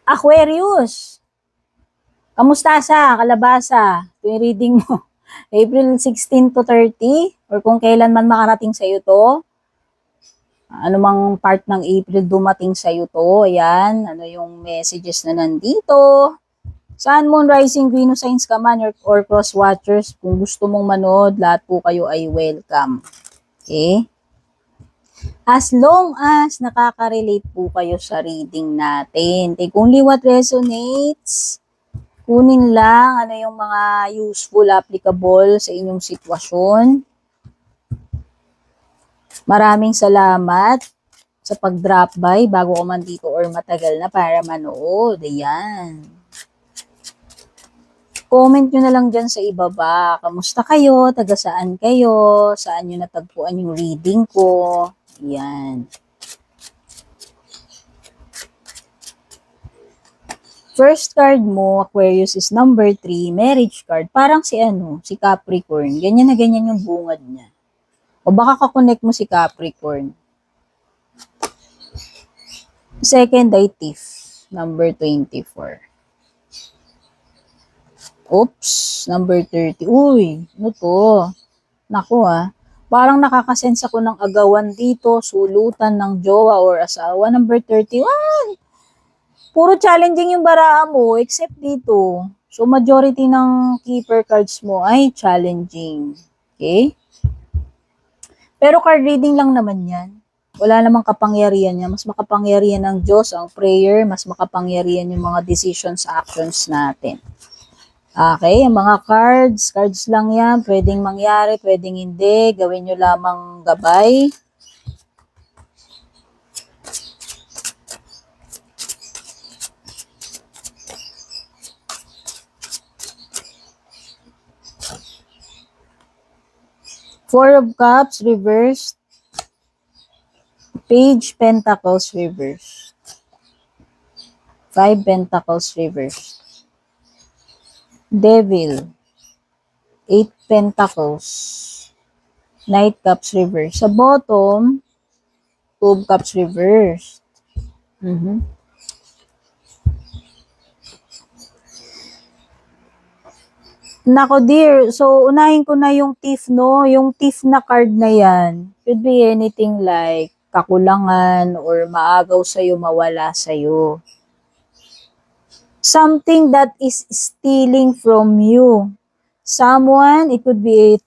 Aquarius, kamusta sa kalabasa? Ito yung reading mo. April 16 to 30 or kung kailan man makarating sa iyo to. Ano mang part ng April dumating sa iyo to. Ayan, ano yung messages na nandito. Sun, Moon, Rising, Venus, Signs ka man or cross watchers. Kung gusto mong manood, lahat po kayo ay welcome. Okay? As long as nakaka-relate po kayo sa reading natin. Take only what resonates. Kunin lang ano yung mga useful, applicable sa inyong sitwasyon. Maraming salamat sa pag-drop by bago ko man dito or matagal na para manood. Ayan. Comment nyo na lang dyan sa ibaba. Kamusta kayo? Taga saan kayo? Saan nyo natagpuan yung reading ko? Ayan. First card mo, Aquarius, is number 3, marriage card. Parang si Capricorn. Ganyan na ganyan yung bungad niya. O baka kakonect mo si Capricorn. Second ay Thief, number 24. Oops, number 30. Uy, ano to? Naku parang nakakasense ako ng agawan dito, sulutan ng jowa or asawa. Number 31. Puro challenging yung baraan mo, except dito. So, majority ng keeper cards mo ay challenging. Okay? Pero card reading lang naman yan. Wala namang kapangyarihan niya. Mas makapangyarihan ng Diyos ang prayer, mas makapangyarihan yung mga decisions, actions natin. Okay, ang mga cards lang yan. Pwedeng mangyari, pwedeng hindi. Gawin nyo lamang gabay. Four of Cups, reversed. Page, Pentacles, reversed. Five Pentacles, reversed. Devil. Eight Pentacles. Knight Cups, reversed. Sa bottom, Two of Cups, reversed. Nako dear, so unahin ko na yung thief, no? Yung thief na card na yan, could be anything like kakulangan or maagaw sa'yo, mawala sa'yo. Something that is stealing from you. Someone, it could be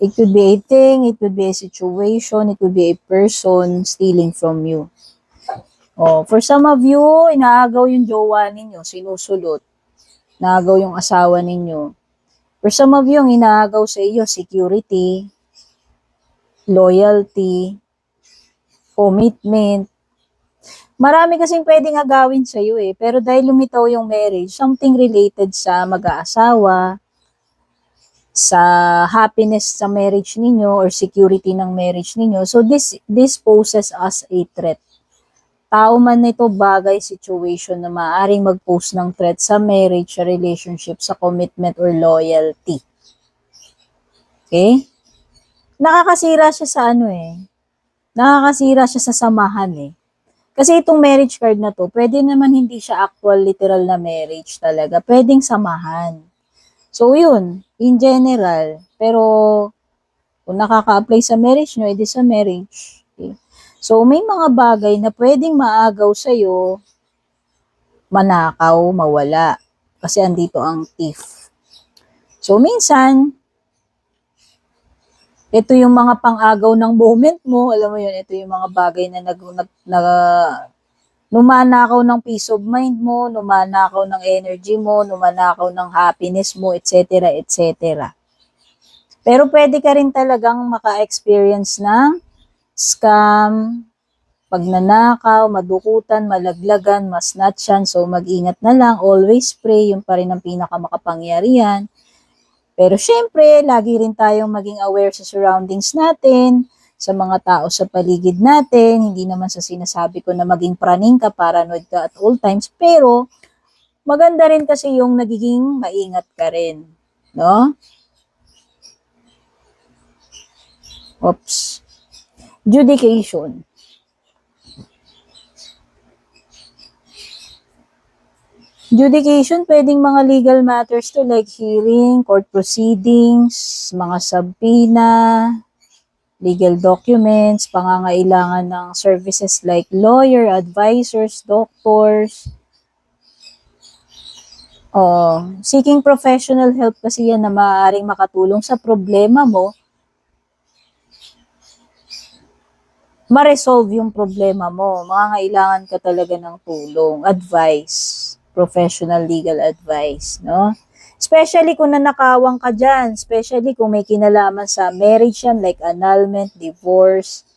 a thing, it could be a situation, it could be a person stealing from you. Oh, for some of you, inaagaw yung jowa ninyo, sinusulot. Inaagaw yung asawa ninyo. For some of you, ang inaagaw sa iyo, security, loyalty, commitment. Marami kasing pwedeng agawin sa iyo pero dahil lumitaw yung marriage, something related sa mag-aasawa, sa happiness sa marriage ninyo or security ng marriage ninyo. So this poses as a threat. Tao man nito, bagay, situation na maaaring mag-pose ng threat sa marriage, sa relationship, sa commitment or loyalty. Okay? Nakakasira siya sa nakakasira siya sa samahan Kasi itong marriage card na to, pwede naman hindi siya actual literal na marriage talaga. Pwedeng samahan. So yun, in general. Pero kung nakaka-apply sa marriage nyo, edi sa marriage. Okay? So may mga bagay na pwedeng maagaw sa'yo, manakaw, mawala. Kasi andito ang thief. So minsan, ito yung mga pang-agaw ng moment mo. Alam mo yun, ito yung mga bagay na numanakaw ng peace of mind mo, numanakaw ng energy mo, numanakaw ng happiness mo, etc. etc. Pero pwede ka rin talagang maka-experience ng scam, pagnanakaw, madukutan, malaglagan, masnatchan. So mag-ingat na lang, always pray, yun pa rin ang pinakamakapangyarihan. Pero syempre, lagi rin tayong maging aware sa surroundings natin, sa mga tao sa paligid natin. Hindi naman sa sinasabi ko na maging praning ka, paranoid ka at all times. Pero, maganda rin kasi yung nagiging maingat ka rin. No? Oops. Judication. Judication, pwedeng mga legal matters to like hearing, court proceedings, mga subpoena, legal documents, pangangailangan ng services like lawyer, advisors, doctors. Seeking professional help kasi yan na maaaring makatulong sa problema mo, ma-resolve yung problema mo. Mangangailangan ka talaga ng tulong, advice, professional legal advice, no? Especially kung nanakawang ka dyan, especially kung may kinalaman sa marriage yan, like annulment, divorce,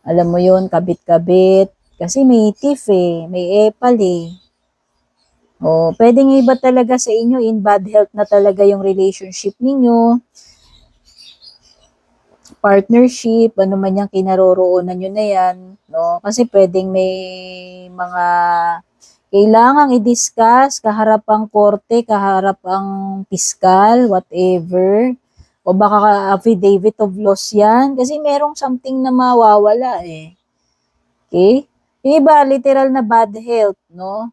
alam mo yun, kabit-kabit, kasi may thief may epal pwedeng iba talaga sa inyo, in bad health na talaga yung relationship ninyo, partnership, ano man yung kinaroroonan nyo na yan, no? Kasi pwedeng may mga kailangang i-discuss, kaharap ang korte, kaharap ang piskal, whatever. O baka affidavit of loss yan. Kasi merong something na mawawala Okay? Yung iba, literal na bad health, no?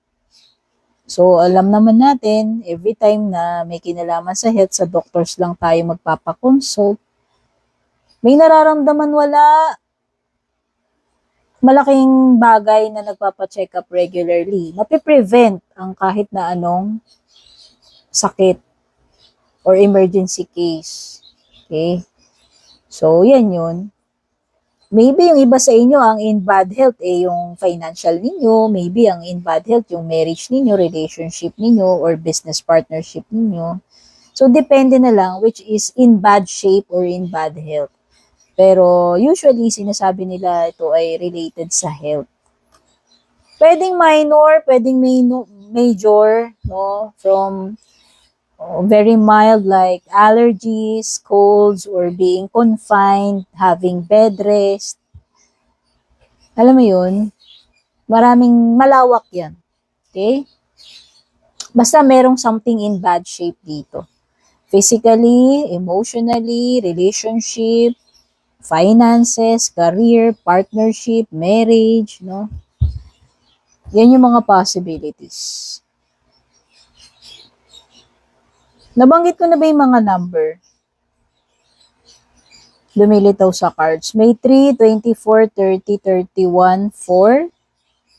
So, alam naman natin, every time na may kinalaman sa health, sa doctors lang tayo magpapakonsult. May nararamdaman wala, malaking bagay na nagpapacheck up regularly. Mapiprevent ang kahit na anong sakit or emergency case. Okay? So, yan yun. Maybe yung iba sa inyo, ang in bad health yung financial ninyo. Maybe ang in bad health yung marriage ninyo, relationship ninyo, or business partnership ninyo. So, depende na lang which is in bad shape or in bad health. Pero usually, sinasabi nila ito ay related sa health. Pwedeng minor, pwedeng major, no? From very mild like allergies, colds, or being confined, having bed rest. Alam mo yun? Maraming malawak yan. Okay? Basta merong something in bad shape dito. Physically, emotionally, relationship, finances, career, partnership, marriage, no? Yan yung mga possibilities. Nabanggit ko na ba yung mga number? Lumilitaw sa cards. May 3, 24, 30, 31, 4,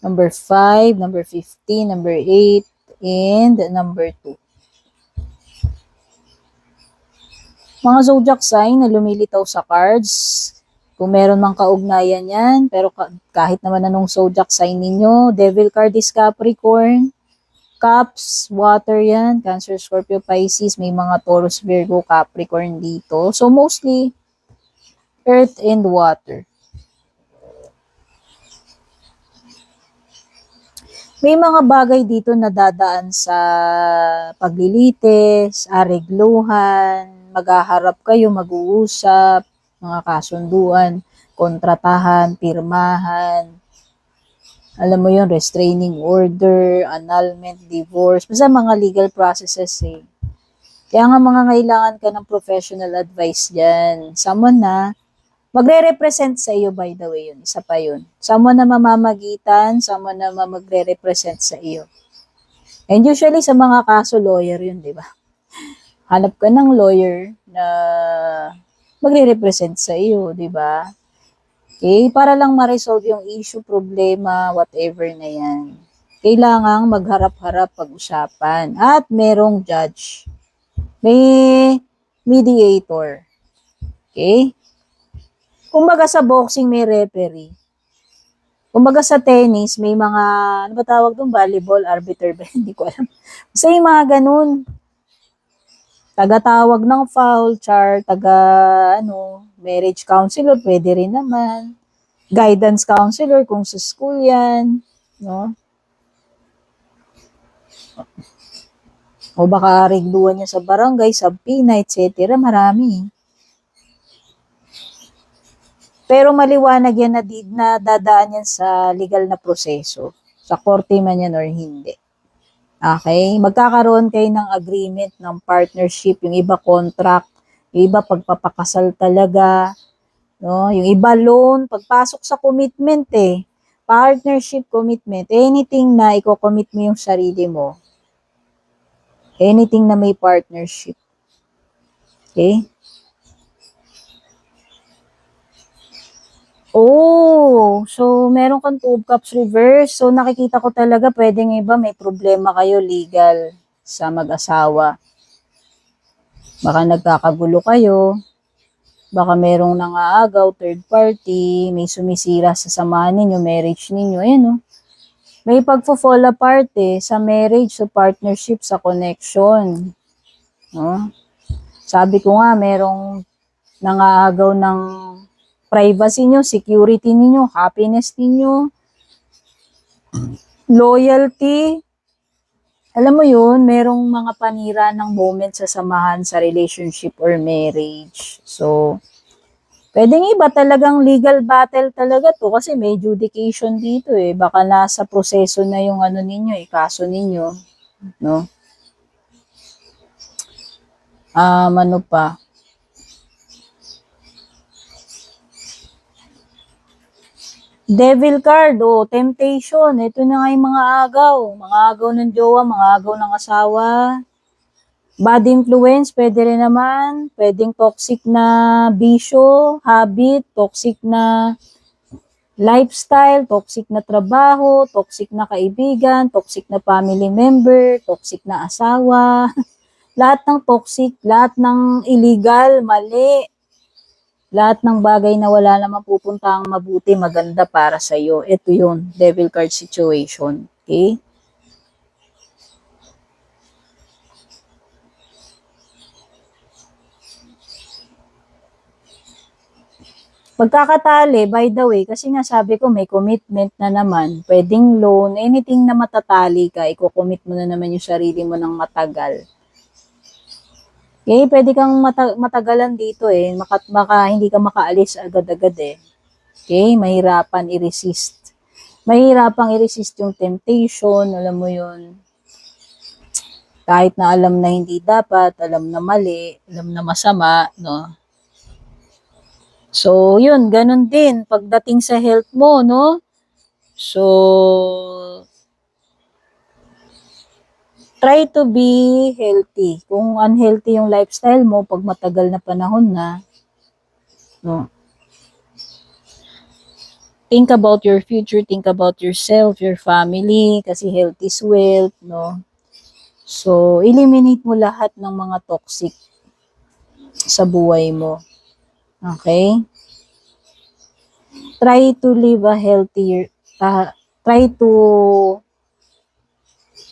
number 5, number 15, number 8, and number 2. Mga zodiac sign na lumilitaw sa cards, kung meron mang kaugnayan yan, pero kahit naman anong zodiac sign ninyo, Devil card is Capricorn, Cups, water yan, Cancer, Scorpio, Pisces, may mga Taurus, Virgo, Capricorn dito. So mostly, earth and water. May mga bagay dito na dadaan sa paglilitis, aregluhan, maghaharap kayo, mag-uusap, mga kasunduan, kontratahan, pirmahan, alam mo yun, restraining order, annulment, divorce, basta mga legal processes Kaya nga mga ngailangan ka ng professional advice dyan. Someone na magre-represent sa iyo, by the way, yun. Isa pa yun. Someone na mamamagitan, someone na magre-represent sa iyo. And usually sa mga kaso, lawyer yun, di ba? Hanap ka ng lawyer na magre-represent sa iyo, di ba? Okay? Para lang ma-resolve yung issue, problema, whatever na yan. Kailangang magharap-harap pag-usapan. At merong judge. May mediator. Okay? Kumbaga sa boxing may referee. Kumbaga sa tennis may mga, ano ba tawag doon? Volleyball, arbiter ba? Hindi ko alam. Basta yung mga ganun. Taga-tawag ng foul, marriage counselor, pwede rin naman. Guidance counselor kung sa school yan. No? O baka regluan niya sa barangay, subpoena, etc. Marami. Pero maliwanag yan na dadaan yan sa legal na proseso. Sa korte man yan or hindi. Okay? Magkakaroon kayo ng agreement, ng partnership, yung iba contract, yung iba pagpapakasal talaga, no? Yung iba loan, pagpasok sa commitment partnership commitment, anything na i-commit mo yung sarili mo, Anything na may partnership. Okay? Oh, so meron kang Two of Cups reverse. So nakikita ko talaga pwedeng iba may problema kayo legal sa mag-asawa. Baka nagkakagulo kayo. Baka merong nangaagaw, third party, may sumisira sa samahan ninyo, marriage ninyo. Ayan, oh. May pagfo-fall apart sa marriage, sa partnership, sa connection. No? Sabi ko nga, merong nangaagaw ng privacy nyo, security ninyo, happiness ninyo, loyalty. Alam mo yun, merong mga panira ng moment sa samahan sa relationship or marriage. So, pwedeng iba talagang legal battle talaga to kasi may judication dito Baka nasa proseso na yung ano ninyo kaso ninyo. No? Ano pa? Devil card, temptation. Ito na nga yung mga agaw. Mga agaw ng jowa, mga agaw ng asawa. Bad influence, pwede rin naman. Pwedeng toxic na bisyo, habit, toxic na lifestyle, toxic na trabaho, toxic na kaibigan, toxic na family member, toxic na asawa. Lahat ng toxic, lahat ng illegal, mali. Lahat ng bagay na wala namang pupuntang mabuti, maganda para sa iyo. Ito yun, devil card situation. Okay? Pagkakatali, by the way, kasi nga sabi ko may commitment na naman, pwedeng loan, anything na matatali ka, i-commit mo na naman yung sarili mo ng matagal. Okay, pwede kang matagalan dito maka hindi ka makaalis agad-agad Okay, mahirapan i-resist. Mahirapang i-resist yung temptation, alam mo yun. Kahit na alam na hindi dapat, alam na mali, alam na masama, no? So, yun, ganun din pagdating sa health mo, no? So, try to be healthy. Kung unhealthy yung lifestyle mo, pag matagal na panahon na, no? Think about your future, think about yourself, your family, kasi health is wealth, no? So, eliminate mo lahat ng mga toxic sa buhay mo. Okay? Try to live a healthier, try to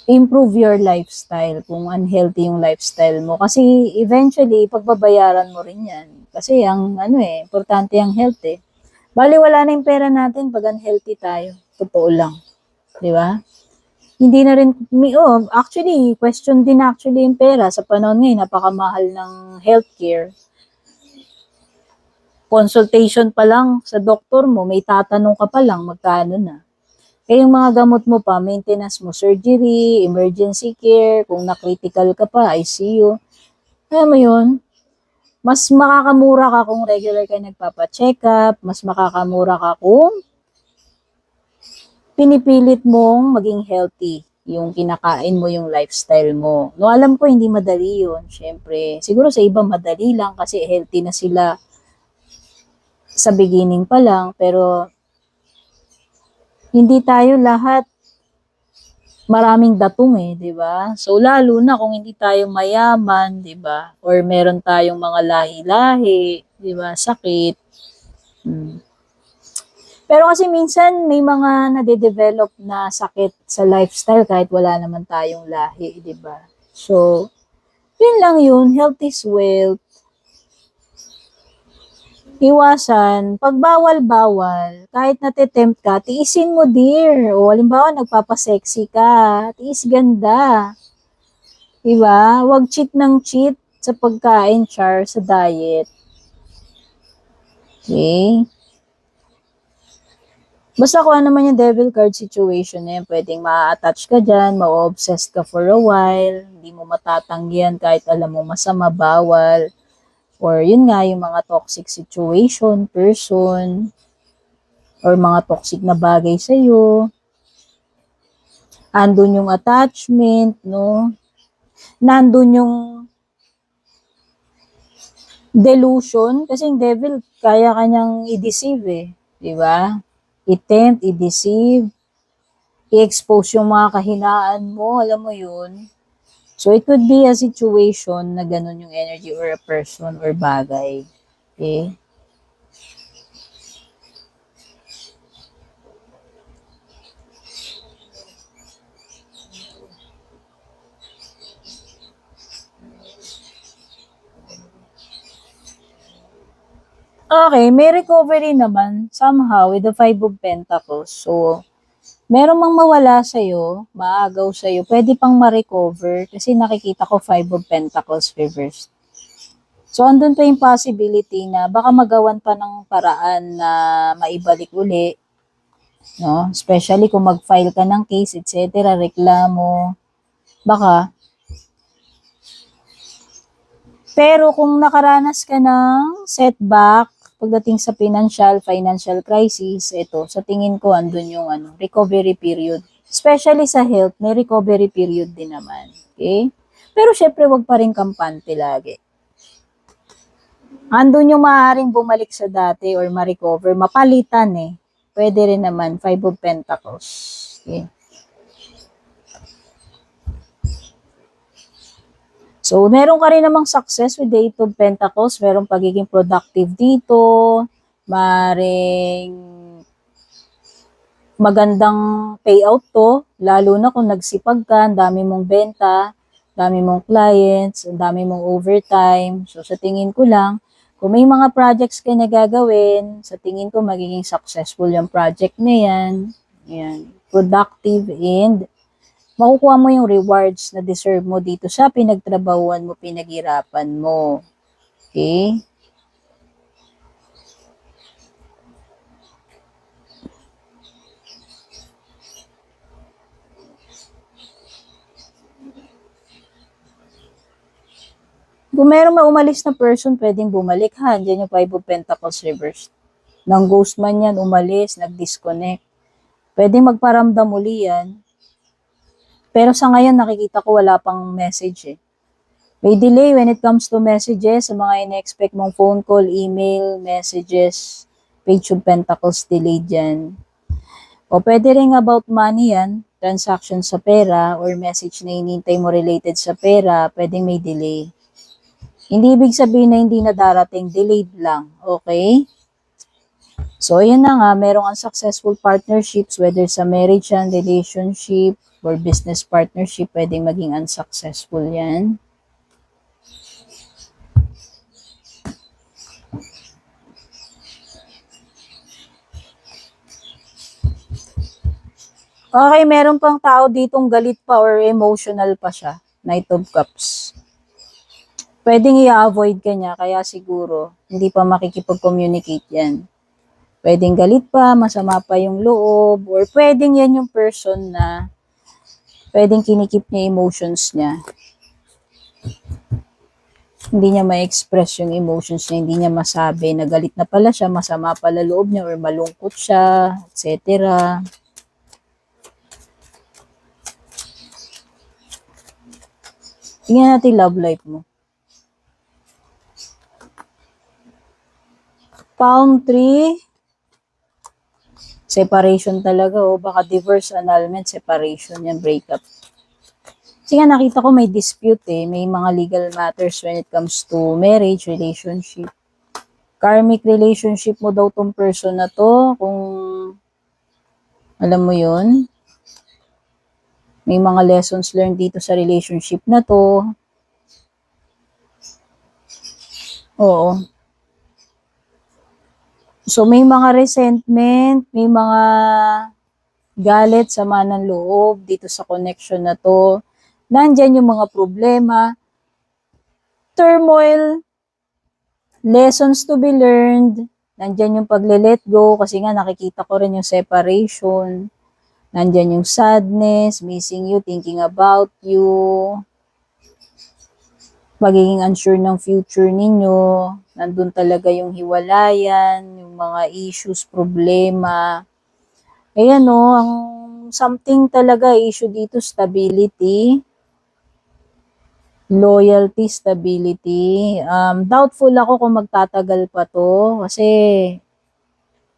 improve your lifestyle kung unhealthy yung lifestyle mo. Kasi eventually, pagbabayaran mo rin yan. Kasi ang importante ang health Bali, wala na yung pera natin pag unhealthy tayo. Totoo lang. Di ba? Hindi na rin, actually, question din actually yung pera. Sa panahon ngayon, napakamahal ng healthcare. Consultation pa lang sa doktor mo, may tatanong ka pa lang, magkano na. Kaya yung mga gamot mo pa, maintenance mo, surgery, emergency care, kung na-critical ka pa, ICU. Alam mo yun, mas makakamura ka kung regular ka nagpapa-check up, mas makakamura ka kung pinipilit mong maging healthy yung kinakain mo, yung lifestyle mo. No, alam ko hindi madali yun. Siyempre, siguro sa iba madali lang kasi healthy na sila sa beginning pa lang, pero hindi tayo lahat maraming datong di ba? So, lalo na kung hindi tayo mayaman, di ba? Or meron tayong mga lahi-lahi, di ba? Sakit. Pero kasi minsan may mga nade-develop na sakit sa lifestyle kahit wala naman tayong lahi, di ba? So, yun lang yun. Health is wealth. Iwasan, pag bawal-bawal, kahit natitempt ka, tiisin mo dear. O halimbawa, nagpapasexy ka, tiis ganda. Diba? Huwag cheat ng cheat sa pagkain, char, sa diet. Okay? Basta kung ano naman yung devil card situation na yun, pwedeng ma-attach ka dyan, ma-obsessed ka for a while, hindi mo matatanggihan kahit alam mo masama, bawal. Or yun nga, yung mga toxic situation, person, or mga toxic na bagay sa'yo. Andun yung attachment, no? nandun yung delusion, kasi yung devil, kaya kanyang i-deceive eh. Di ba? I-tempt, i-deceive, i-expose yung mga kahinaan mo, alam mo yun. So, it could be a situation na ganun yung energy or a person or bagay. Okay? Okay, may recovery naman somehow with the Five of Pentacles. So, meron mang mawala sa'yo, maagaw sa'yo, pwede pang ma-recover kasi nakikita ko Five of Pentacles reversed. So, andun pa yung possibility na baka magawan pa ng paraan na maibalik uli, no? Especially kung mag-file ka ng case, etc., reklamo, baka. Pero kung nakaranas ka ng setback, pagdating sa financial crisis, ito, sa tingin ko, andun yung recovery period. Especially sa health, may recovery period din naman. Okay? Pero syempre, wag pa rin kampante lagi. Andun yung maaaring bumalik sa dati or ma-recover, mapalitan eh. Pwede rin naman, Five of Pentacles. Okay? So, meron ka rin namang success with the Eight of Pentacles. Merong pagiging productive dito. Maring magandang payout to. Lalo na kung nagsipag ka, ang dami mong benta, dami mong clients, ang dami mong overtime. So, sa tingin ko lang, kung may mga projects ka na gagawin, sa tingin ko magiging successful yung project na yan. Yan. Productive and makukuha mo yung rewards na deserve mo dito sa pinagtrabahuan mo, pinaghirapan mo. Okay? Kung meron umalis na person, pwedeng bumalik ha. Diyan yung Five of Pentacles reversed. Nang ghost man yan, umalis, nag-disconnect. Pwedeng magparamdam uli yan. Pero sa ngayon, nakikita ko wala pang message eh. May delay when it comes to messages, sa mga ina-expect mong phone call, email, messages, Page of Pentacles delay dyan. O pwede rin about money yan, transaction sa pera, or message na hinintay mo related sa pera, pwedeng may delay. Hindi ibig sabihin na hindi na darating, delayed lang, okay? So, yun na nga, merong unsuccessful partnerships, whether sa marriage yan, relationship, or business partnership, pwedeng maging unsuccessful yan. Okay, meron pang tao ditong galit pa or emotional pa siya. Knight of Cups. Pwedeng i-avoid ka niya, kaya siguro hindi pa makikipag-communicate yan. Pwedeng galit pa, masama pa yung loob, or pwedeng yan yung person na pwedeng kinikip niya emotions niya. Hindi niya ma-express yung emotions niya, hindi niya masabi na galit na pala siya, masama pala loob niya, or malungkot siya, etc. Tingnan natin love life mo. Palm tree, separation talaga, o baka divorce, annulment, separation, yan, breakup. Kasi nga nakita ko may dispute eh, may mga legal matters when it comes to marriage, relationship. Karmic relationship mo daw tong person na to, kung alam mo yun. May mga lessons learned dito sa relationship na to. Oo. So, may mga resentment, may mga galit, sama ng loob dito sa connection na to. Nandyan yung mga problema, turmoil, lessons to be learned, nandyan yung pagle-let go, kasi nga nakikita ko rin yung separation, nandyan yung sadness, missing you, thinking about you, pagiging unsure ng future ninyo, nandun talaga yung hiwalayan, yung mga issues, problema. Ayan o, ang something talaga issue dito, stability. Loyalty, stability. Doubtful ako kung magtatagal pa to kasi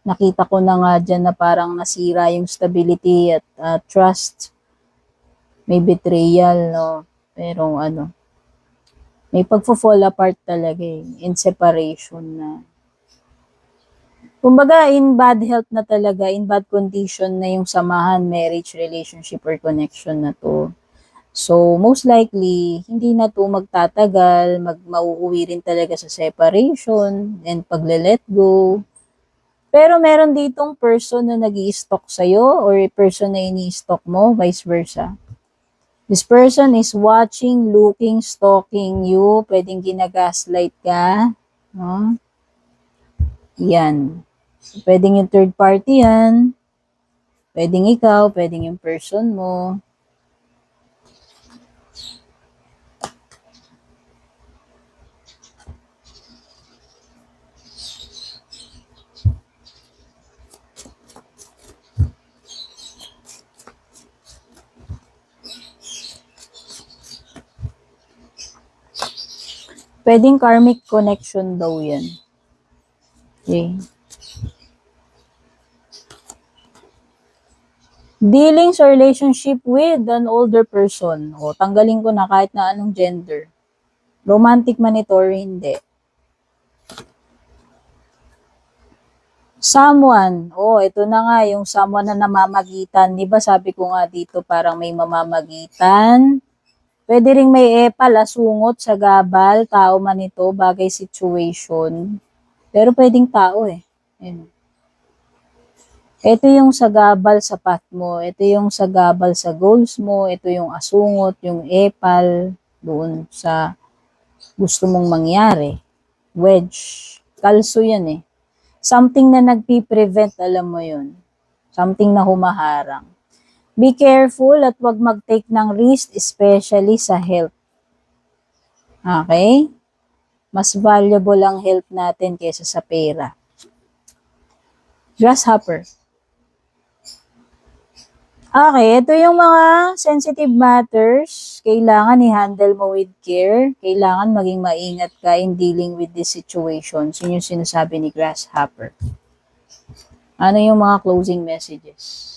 nakita ko na nga dyan na parang nasira yung stability at trust. May betrayal, no? Pero ano, may pagfo-fall apart talaga eh, in separation na. Kumbaga, in bad health na talaga, in bad condition na yung samahan, marriage, relationship, or connection na to. So, most likely, hindi na to magtatagal, mauuwi rin talaga sa separation, and pagle-let go. Pero meron ditong person na nag-i-stalk sa'yo, or person na ini-stalk mo, vice versa. This person is watching, looking, stalking you, pwedeng ginagaslight ka, no? Yan. Pwedeng yung third party yan. Pwedeng ikaw, pwedeng yung person mo. Pwedeng karmic connection daw yan. Okay. Dealings or relationship with an older person. O, tanggalin ko na kahit na anong gender. Romantic man ito or hindi. Someone. Oh, ito na nga yung someone na namamagitan. Di ba sabi ko nga dito parang may mamamagitan. Pwede ring may epal, asungot, sagabal, tao man ito, bagay, situation. Pero pwedeng tao eh. Yun. Ito yung sagabal sa path mo. Ito yung sagabal sa goals mo. Ito yung asungot, yung epal doon sa gusto mong mangyari. Wedge. Kalso yan eh. Something na nagpi-prevent, alam mo yun. Something na humaharang. Be careful at wag mag-take ng risk, especially sa health. Okay? Mas valuable ang health natin kaysa sa pera. Grasshopper. Okay, ito yung mga sensitive matters. Kailangan i-handle mo with care. Kailangan maging maingat ka in dealing with these situations. Yun yung sinasabi ni Grasshopper. Ano yung mga closing messages?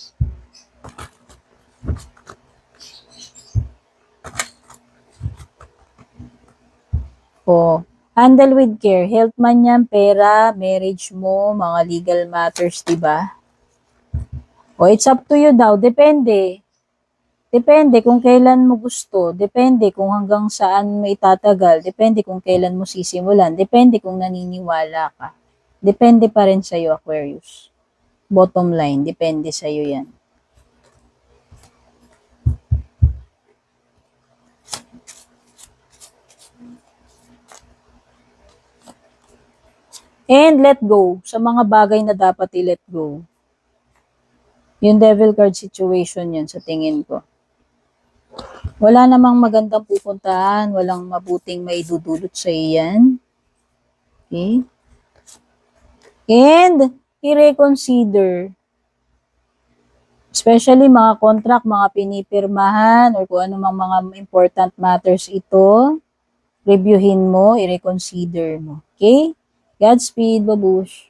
O, handle with care. Health man yan, pera, marriage mo, mga legal matters, diba? O, it's up to you daw. Depende. Depende kung kailan mo gusto. Depende kung hanggang saan mo itatagal. Depende kung kailan mo sisimulan. Depende kung naniniwala ka. Depende pa rin sa'yo, Aquarius. Bottom line, depende sa'yo yan. And let go sa mga bagay na dapat i-let go. Yung devil card situation yan sa tingin ko. Wala namang magandang pupuntahan, walang mabuting maidudulot sa iyan. Okay? And i-reconsider. Especially mga contract, mga pinipirmahan, or kung ano mang mga important matters ito, reviewin mo, i-reconsider mo. Okay? Godspeed, babush.